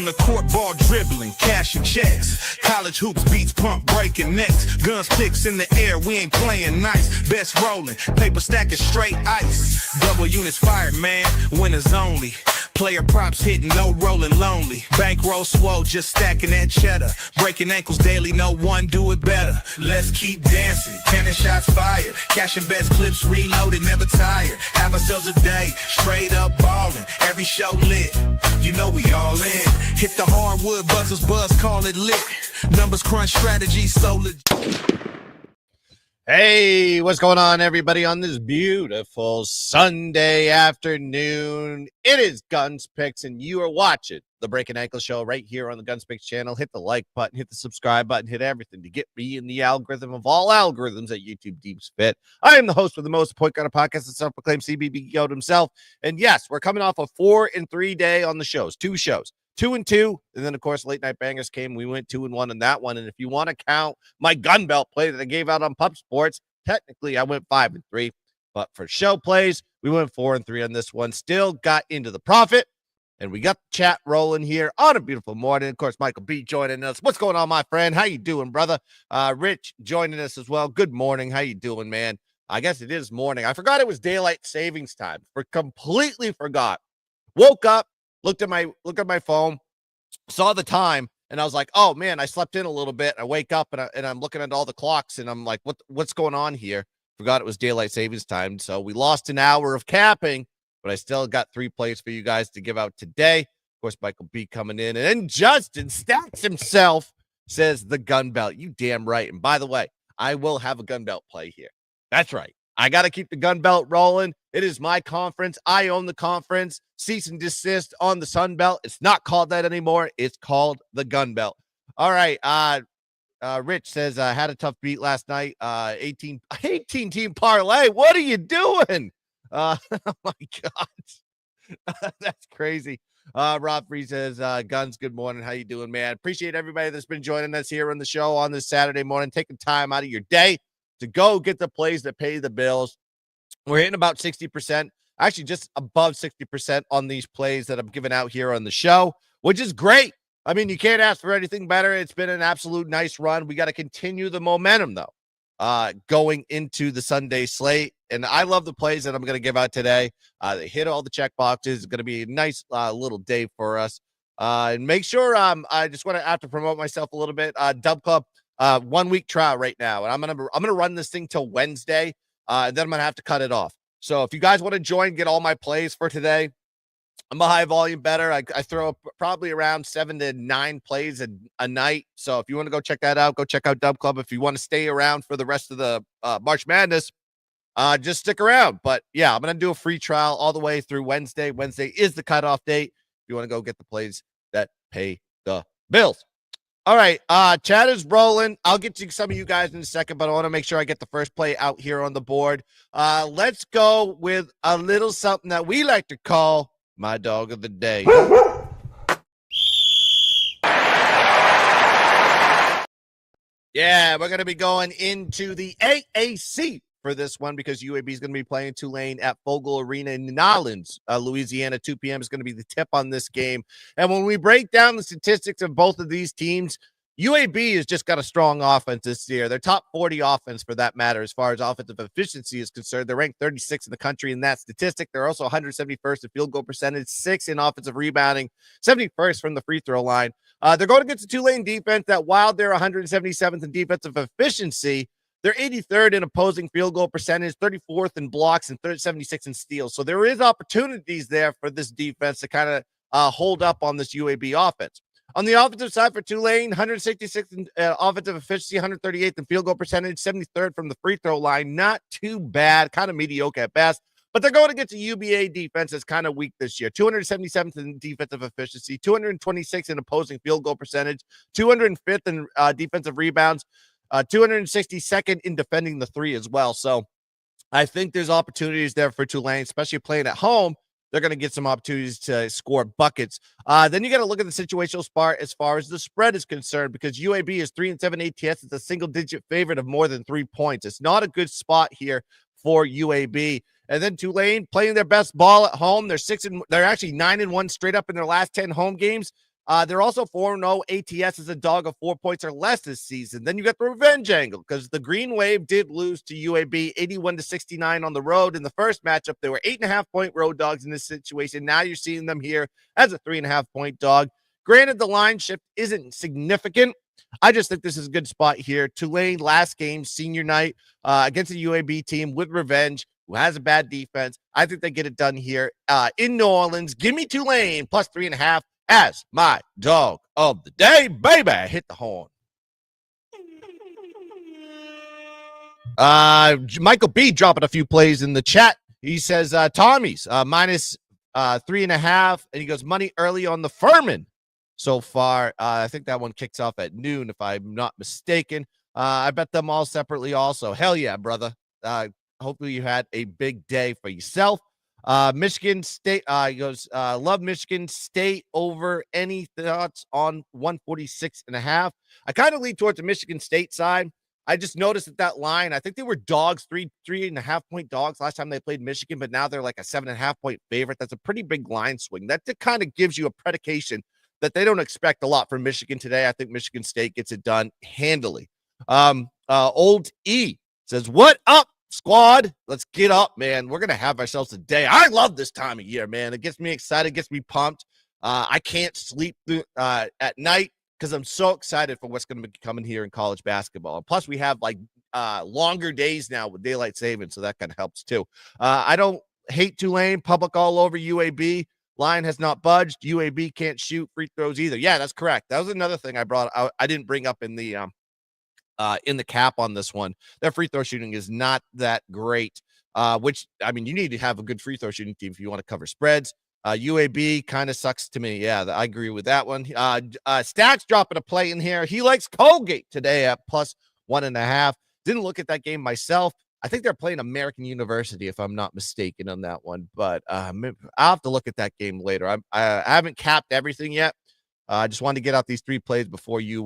On the court, ball dribbling, cashing checks. College hoops, beats, pump, breaking necks. GunzPicks in the air, we ain't playing nice. Best rolling, paper stacking straight ice. Double units fired, man, winners only. Player props hitting, no rolling lonely. Bankroll swole, just stacking that cheddar. Breaking ankles daily, no one do it better. Let's keep dancing, 10 shots fired. Cashing best clips, reloaded, never tired. Have ourselves a day, straight up ballin'. Every show lit, you know we all in. Hit the hardwood, buzzers buzz, call it lit. Numbers crunch, strategy so legit. Hey, what's going on, everybody, on this beautiful Sunday afternoon? It is GunzPicks, and you are watching the Breakin Ankle Show right here on the GunzPicks channel. Hit the like button, hit the subscribe button, hit everything to get me in the algorithm of all algorithms that YouTube deems fit. I am the host with the most point gun podcast, the self-proclaimed CBB goat himself. And yes, we're coming off a 4-3 day on the shows, 2 shows. 2-2, and then of course late night bangers came. We went 2-1 on that one, and if you want to count my gun belt play that I gave out on Pup Sports, technically I went 5-3, but for show plays we went 4-3 on this one. Still got into the profit, and we got the chat rolling here on a beautiful morning. Of course, Michael B joining us. What's going on, my friend? How you doing, brother? Rich joining us as well. Good morning. How you doing, man? I guess it is morning. I forgot it was daylight savings time. Completely forgot. Woke up. Looked at my phone, saw the time, and I was like, "Oh man, I slept in a little bit." I wake up and I'm looking at all the clocks, and I'm like, "What's going on here?" Forgot it was daylight savings time, so we lost an hour of capping, but I still got 3 plays for you guys to give out today. Of course, Michael B coming in, and then Justin Stacks himself says the gun belt. You damn right. And by the way, I will have a gun belt play here. That's right. I got to keep the gun belt rolling. It is my conference. I own the conference. Cease and desist on the Sun Belt. It's not called that anymore. It's called the gun belt. All right. Rich says, I had a tough beat last night. 18 team parlay. What are you doing? Oh my God. That's crazy. Rob Free says, Guns, good morning. How you doing, man? Appreciate everybody that's been joining us here on the show on this Saturday morning, taking time out of your day to go get the plays that pay the bills. We're hitting about 60%, actually just above 60% on these plays that I'm giving out here on the show, which is great. I mean, you can't ask for anything better. It's been an absolute nice run. We got to continue the momentum, though, going into the Sunday slate. And I love the plays that I'm going to give out today. They hit all the check boxes. It's going to be a nice little day for us. And make sure I just want to have to promote myself a little bit. Dub Club. 1 week trial right now, and I'm gonna run this thing till Wednesday, and then I'm gonna have to cut it off. So if you guys want to join, get all my plays for today. I'm a high volume better. I throw probably around 7 to 9 plays a night. So if you want to go check that out, go check out Dub Club. If you want to stay around for the rest of the March Madness, just stick around. But yeah, I'm gonna do a free trial all the way through Wednesday. Wednesday is the cutoff date. If you want to go get the plays that pay the bills. All right, chat is rolling. I'll get to some of you guys in a second, but I want to make sure I get the first play out here on the board. Let's go with a little something that we like to call my dog of the day. Yeah, we're going to be going into the AAC for this one because UAB is going to be playing Tulane at Fogle Arena in Nolens, Louisiana. 2 p.m. is going to be the tip on this game. And when we break down the statistics of both of these teams, UAB has just got a strong offense this year. They're top 40 offense for that matter as far as offensive efficiency is concerned. They're ranked 36 in the country in that statistic. They're also 171st in field goal percentage, 6th in offensive rebounding, 71st from the free throw line. They're going against the Tulane defense that while they're 177th in defensive efficiency, they're 83rd in opposing field goal percentage, 34th in blocks, and 76th in steals. So there is opportunities there for this defense to kind of hold up on this UAB offense. On the offensive side for Tulane, 166th in offensive efficiency, 138th in field goal percentage, 73rd from the free throw line. Not too bad, kind of mediocre at best. But they're going against a UBA defense that's kind of weak this year. 277th in defensive efficiency, 226th in opposing field goal percentage, 205th in defensive rebounds, 262nd in defending the three as well. So I think there's opportunities there for Tulane, especially playing at home. They're going to get some opportunities to score buckets. Then you got to look at the situational part as far as the spread is concerned, because UAB is 3-7 ATS. It's a single-digit favorite of more than 3 points. It's not a good spot here for UAB. And then Tulane playing their best ball at home. They're actually 9-1 straight up in their last 10 home games. They're also 4-0 ATS as a dog of 4 points or less this season. Then you got the revenge angle because the Green Wave did lose to UAB 81-69 on the road. In the first matchup, they were 8.5-point road dogs in this situation. Now you're seeing them here as a 3.5-point dog. Granted, the line shift isn't significant. I just think this is a good spot here. Tulane last game, senior night, against a UAB team with revenge, who has a bad defense. I think they get it done here in New Orleans. Give me Tulane plus 3.5 as my dog of the day, baby. Hit the horn. Michael B dropping a few plays in the chat. He says Tommy's minus 3.5, and he goes money early on the Furman so far. I think that one kicks off at noon, if I'm not mistaken. I bet them all separately also. Hell yeah, brother. Hopefully you had a big day for yourself. Michigan State, he goes, love Michigan State over. Any thoughts on 146.5? I kind of lean towards the Michigan State side. I just noticed that line, I think they were dogs, 3.5-point dogs last time they played Michigan, but now they're like a 7.5-point favorite. That's a pretty big line swing. That kind of gives you a predication that they don't expect a lot from Michigan today. I think Michigan State gets it done handily. Old E says, what up, squad? Let's get up, man. We're going to have ourselves a day. I love this time of year, man. It gets me excited, gets me pumped. I can't sleep at night because I'm so excited for what's going to be coming here in college basketball. And plus, we have like longer days now with daylight savings, so that kind of helps too. I don't hate Tulane. Public all over UAB. Line has not budged. UAB can't shoot free throws either. Yeah, that's correct. That was another thing I brought. I didn't bring up in the cap on this one. Their free throw shooting is not that great. Which, I mean, you need to have a good free throw shooting team if you want to cover spreads. UAB kind of sucks to me. Yeah, I agree with that one. Stacks dropping a play in here. He likes Colgate today at plus 1.5. Didn't look at that game myself. I think they're playing American University, if I'm not mistaken on that one. But I'll have to look at that game later. I haven't capped everything yet. I just wanted to get out these 3 plays before you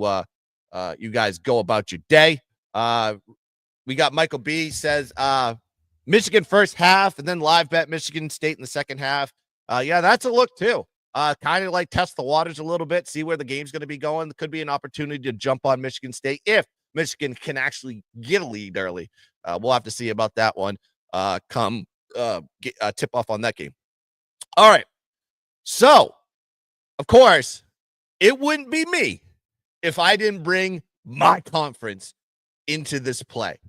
guys go about your day. We got Michael B says Michigan first half and then live bet Michigan State in the second half. Yeah, that's a look too. Kind of like test the waters a little bit, see where the game's going to be going. There could be an opportunity to jump on Michigan State if Michigan can actually get a lead early. We'll have to see about that one. Come tip off on that game. All right. So, of course, it wouldn't be me if I didn't bring my conference into this play.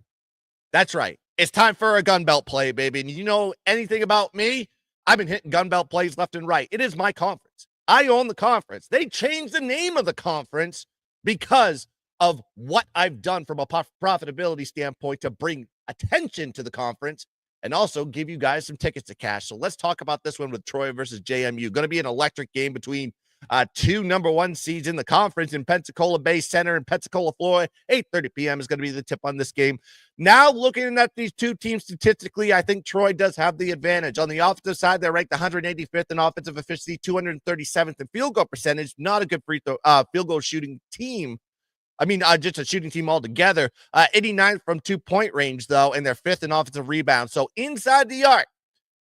That's right. It's time for a gun belt play, baby. And you know anything about me? I've been hitting gun belt plays left and right. It is my conference. I own the conference. They changed the name of the conference because of what I've done from a profitability standpoint to bring attention to the conference and also give you guys some tickets to cash. So let's talk about this one with Troy versus JMU. Going to be an electric game between 2 number 1 seeds in the conference in Pensacola Bay Center in Pensacola, Florida. 8:30 p.m. is going to be the tip on this game. Now, looking at these two teams statistically, I think Troy does have the advantage. On the offensive side, they're ranked 185th in offensive efficiency, 237th in field goal percentage. Not a good field goal shooting team. I mean, just a shooting team altogether. 89th from 2-point range, though, and they're 5th in offensive rebound. So inside the arc,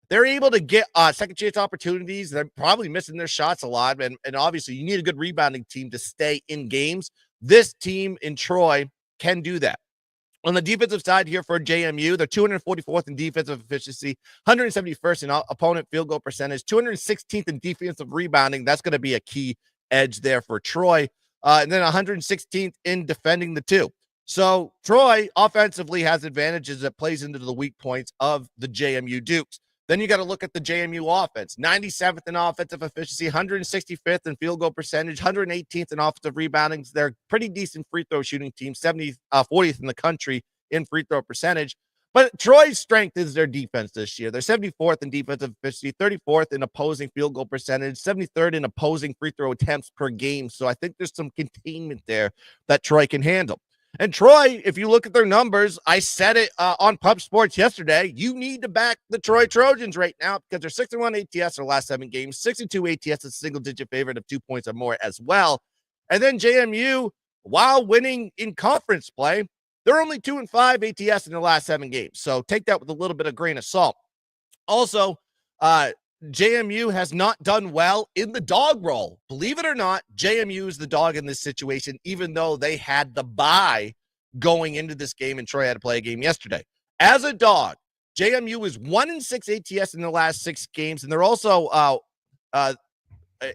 they're able to get second chance opportunities. They're probably missing their shots a lot. And obviously, you need a good rebounding team to stay in games. This team in Troy can do that. On the defensive side here for JMU, they're 244th in defensive efficiency, 171st in opponent field goal percentage, 216th in defensive rebounding. That's going to be a key edge there for Troy. And then 116th in defending the two. So Troy offensively has advantages that plays into the weak points of the JMU Dukes. Then you got to look at the JMU offense. 97th in offensive efficiency, 165th in field goal percentage, 118th in offensive rebounding. They're pretty decent free throw shooting team, 40th in the country in free throw percentage. But Troy's strength is their defense this year. They're 74th in defensive efficiency, 34th in opposing field goal percentage, 73rd in opposing free throw attempts per game. So I think there's some containment there that Troy can handle. And Troy, if you look at their numbers, I said it on Pub Sports yesterday, you need to back the Troy Trojans right now because they're 61 ATS their last 7 games, 62 ATS is a single-digit favorite of 2 points or more as well. And then JMU, while winning in conference play, they're only 2-5 ATS in the last 7 games. So take that with a little bit of grain of salt. Also, JMU has not done well in the dog role. Believe it or not, JMU is the dog in this situation, even though they had the bye going into this game and Troy had to play a game yesterday. As a dog, JMU is 1-6 ATS in the last 6 games, and they're also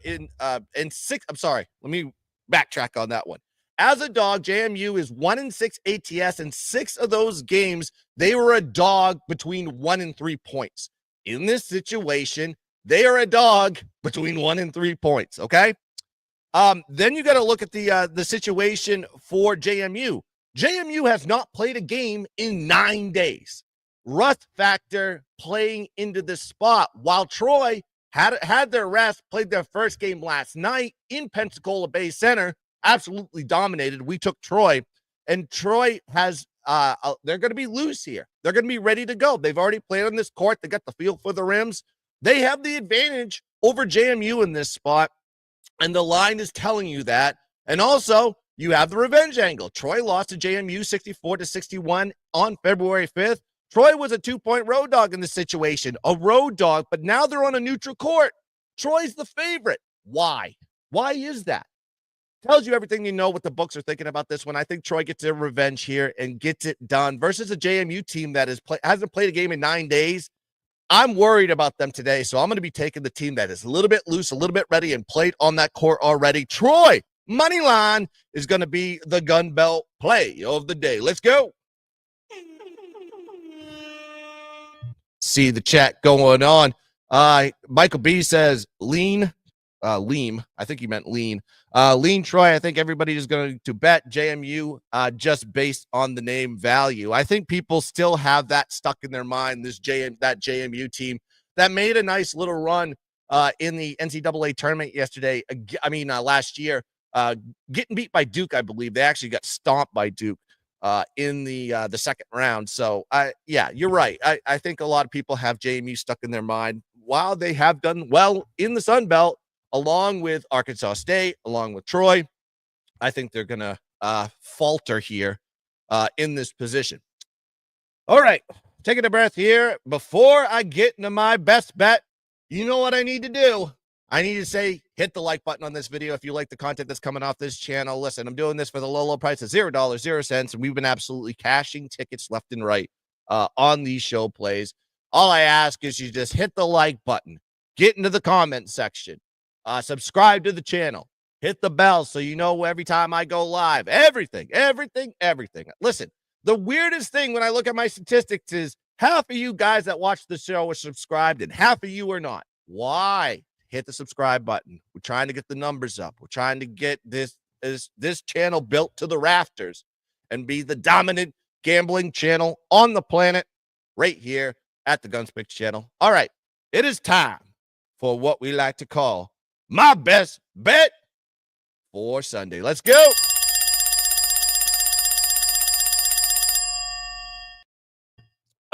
in 6. I'm sorry, let me backtrack on that one. As a dog, JMU is 1-6 ATS, and 6 of those games they were a dog between 1 and 3 points. In this situation, they are a dog between 1 and 3 points. Okay. Then you got to look at the situation for JMU. JMU has not played a game in 9 days. Rust factor playing into this spot, while Troy had their rest, played their first game last night in Pensacola Bay Center, absolutely dominated. We took Troy, and Troy has they're going to be loose here. They're going to be ready to go. They've already played on this court. They got the feel for the rims. They have the advantage over JMU in this spot, and the line is telling you that. And also, you have the revenge angle. Troy lost to JMU 64-61 on February 5th. Troy was a 2-point road dog in this situation, a road dog, but now they're on a neutral court. Troy's the favorite. Why? Why is that? Tells you everything you know what the books are thinking about this one. I think Troy gets their revenge here and gets it done versus a JMU team that hasn't played a game in 9 days. I'm worried about them today, so I'm going to be taking the team that is a little bit loose, a little bit ready, and played on that court already. Troy, money line, is going to be the gun belt play of the day. Let's go. See the chat going on. Michael B says lean. Lean. I think he meant lean. Lean Troy. I think everybody is going to bet JMU just based on the name value. I think people still have that stuck in their mind. That JMU team that made a nice little run in the NCAA tournament yesterday. Last year, getting beat by Duke. I believe they actually got stomped by Duke in the second round. So you're right. I think a lot of people have JMU stuck in their mind. While they have done well in the Sun Belt, along with Arkansas State, along with Troy, I think they're going to falter here in this position. All right, taking a breath here. Before I get into my best bet, you know what I need to do? I need to say, hit the like button on this video if you like the content that's coming off this channel. Listen, I'm doing this for the low price of $0, and we've been absolutely cashing tickets left and right on these show plays. All I ask is you just hit the like button, get into the comment section, subscribe to the channel, hit the bell so you know every time I go live. Everything. Listen, the weirdest thing when I look at my statistics is half of you guys that watch the show are subscribed and half of you are not. Why? Hit the subscribe button. We're trying to get the numbers up. We're trying to get this channel built to the rafters and be the dominant gambling channel on the planet right here at the GunzPicks channel. All right, it is time for what we like to call my best bet for Sunday. Let's go.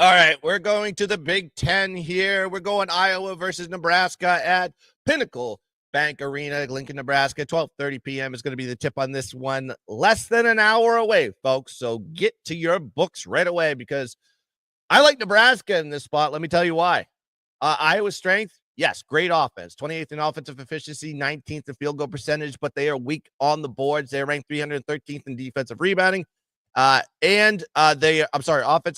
All right, we're going to the Big Ten here. We're going Iowa versus Nebraska at Pinnacle Bank Arena, Lincoln, Nebraska. 12:30 p.m. is going to be the tip on this one. Less than an hour away, folks. So get to your books right away because I like Nebraska in this spot. Let me tell you why. Iowa's strength, yes, great offense. 28th in offensive efficiency, 19th in field goal percentage, but they are weak on the boards. They're ranked 313th in defensive rebounding. Offensive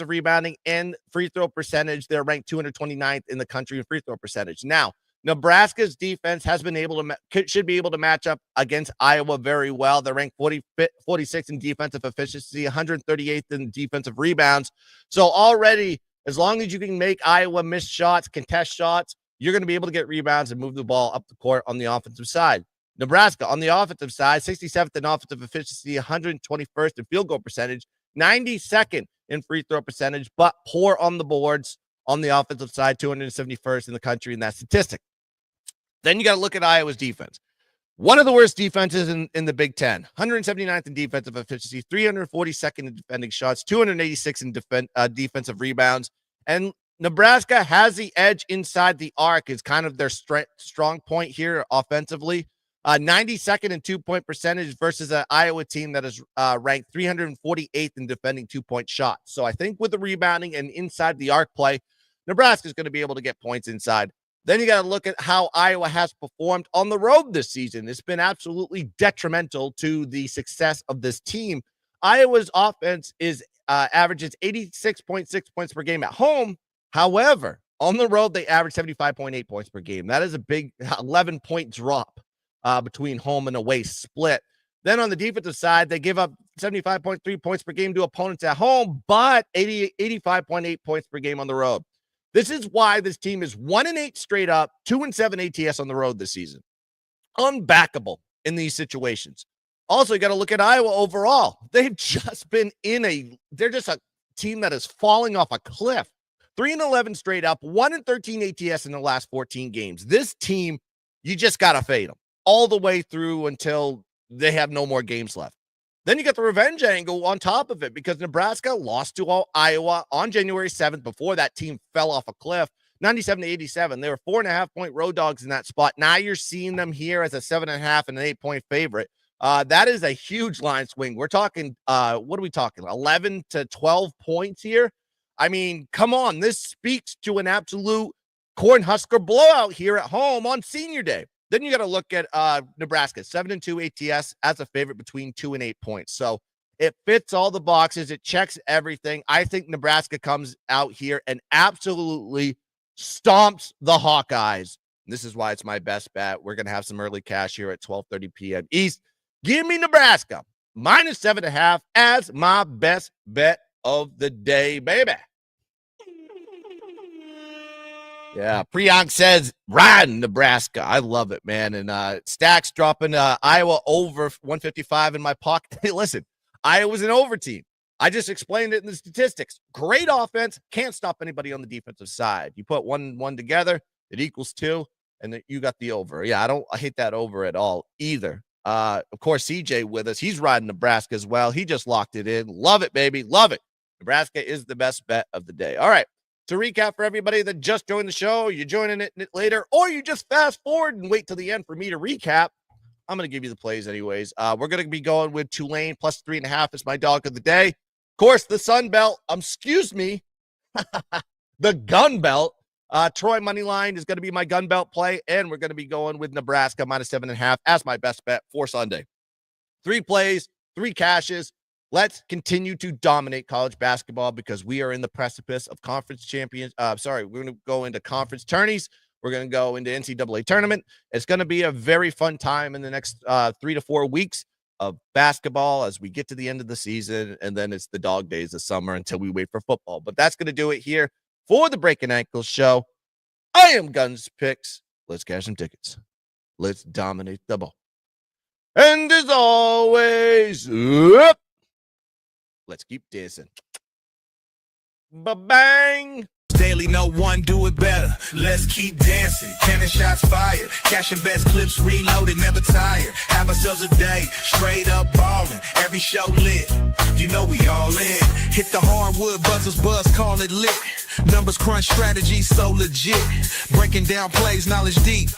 rebounding and free throw percentage. They're ranked 229th in the country in free throw percentage. Now, Nebraska's defense should be able to match up against Iowa very well. They're ranked 46th in defensive efficiency, 138th in defensive rebounds. So already, as long as you can make Iowa miss shots, contest shots, you're going to be able to get rebounds and move the ball up the court on the offensive side. Nebraska, on the offensive side, 67th in offensive efficiency, 121st in field goal percentage, 92nd in free throw percentage, but poor on the boards on the offensive side, 271st in the country in that statistic. Then you got to look at Iowa's defense. One of the worst defenses in the Big Ten, 179th in defensive efficiency, 342nd in defending shots, 286 in defensive rebounds. And Nebraska has the edge inside the arc is kind of their strong point here offensively. 92nd in 2-point percentage versus an Iowa team that is ranked 348th in defending 2-point shots. So I think with the rebounding and inside the arc play, Nebraska is going to be able to get points inside Then you got to look at how Iowa has performed on the road this season. It's been absolutely detrimental to the success of this team. Iowa's offense is averages 86.6 points per game at home. However, on the road, they average 75.8 points per game. That is a big 11-point drop between home and away split. Then on the defensive side, they give up 75.3 points per game to opponents at home, but 85.8 points per game on the road. This is why this team is 1-8 straight up, 2-7 ATS on the road this season. Unbackable in these situations. Also, you got to look at Iowa overall. They've just been they're just a team that is falling off a cliff. 3-11 straight up, 1-13 ATS in the last 14 games. This team, you just got to fade them all the way through until they have no more games left. Then you get the revenge angle on top of it because Nebraska lost to Iowa on January 7th before that team fell off a cliff, 97-87. They were 4.5-point road dogs in that spot. Now you're seeing them here as a 7.5 and an 8-point favorite. That is a huge line swing. We're talking, what are we talking? 11 to 12 points here. I mean, come on. This speaks to an absolute Cornhusker blowout here at home on Senior Day. Then you got to look at Nebraska, 7-2 ATS as a favorite between 2 and 8 points. So it fits all the boxes. It checks everything. I think Nebraska comes out here and absolutely stomps the Hawkeyes. This is why it's my best bet. We're going to have some early cash here at 12:30 p.m. East. Give me Nebraska minus 7.5 as my best bet of the day, baby. Yeah, Priyank says, riding Nebraska. I love it, man. And Stacks dropping Iowa over 155 in my pocket. Hey, listen, Iowa's an over team. I just explained it in the statistics. Great offense, can't stop anybody on the defensive side. You put one together, it equals 2, and then you got the over. Yeah, I hate that over at all either. Of course, CJ with us. He's riding Nebraska as well. He just locked it in. Love it, baby. Love it. Nebraska is the best bet of the day. All right. To recap for everybody that just joined the show, you're joining it later, or you just fast forward and wait till the end for me to recap. I'm going to give you the plays anyways. We're going to be going with Tulane plus 3.5 is my dog of the day. Of course, the Sun Belt, the Gun Belt. Troy Moneyline is going to be my Gun Belt play, and we're going to be going with Nebraska minus 7.5 as my best bet for Sunday. 3 plays, 3 cashes. Let's continue to dominate college basketball because we are in the precipice of conference champions. We're going to go into conference tourneys. We're going to go into NCAA tournament. It's going to be a very fun time in the next 3 to 4 weeks of basketball as we get to the end of the season, and then it's the dog days of summer until we wait for football. But that's going to do it here for the Breakin' Ankles show. I am GunzPicks. Let's cash some tickets. Let's dominate the ball. And as always, let's keep dancing. Ba-bang. Daily, no one do it better. Let's keep dancing. Cannon shots fired. Cashing best clips reloaded, never tired. Have ourselves a day, straight up ballin'. Every show lit. You know we all in. Hit the hardwood, buzzers buzz, call it lit. Numbers crunch, strategy so legit. Breaking down plays, knowledge deep.